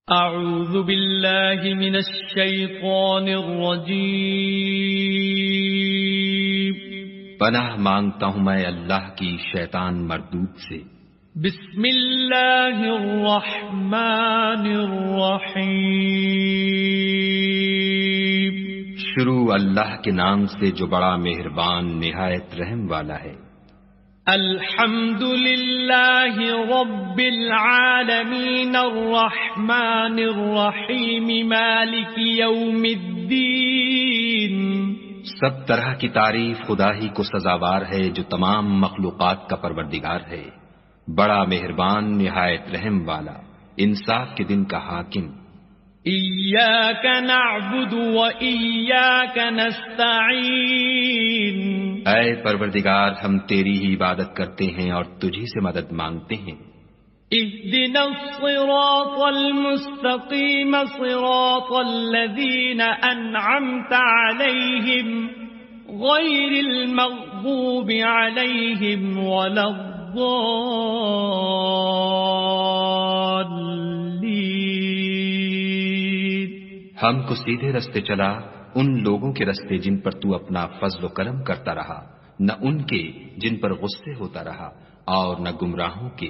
اعوذ باللہ من الشیطان الرجیم پناہ مانگتا ہوں میں اللہ کی شیطان مردود سے۔ بسم اللہ الرحمن الرحیم شروع اللہ کے نام سے جو بڑا مہربان نہایت رحم والا ہے۔ الحمد للہ رب العالمین الرحمن الرحیم مالک یوم الدین۔ سب طرح کی تعریف خدا ہی کو سزاوار ہے جو تمام مخلوقات کا پروردگار ہے، بڑا مہربان نہایت رحم والا، انصاف کے دن کا حاکم۔ ایاک نعبد و ایاک نستعین۔ اے پروردگار ہم تیری ہی عبادت کرتے ہیں اور تجھی سے مدد مانگتے ہیں۔ اهدنا الصراط المستقیم صراط الذین انعمت علیہم غیر المغضوب علیہم ولا الضالین۔ ہم کو سیدھے رستے چلا ان لوگوں کے رستے جن پر تو اپنا فضل و کرم کرتا رہا، نہ ان کے جن پر غصے ہوتا رہا، اور نہ گمراہوں کے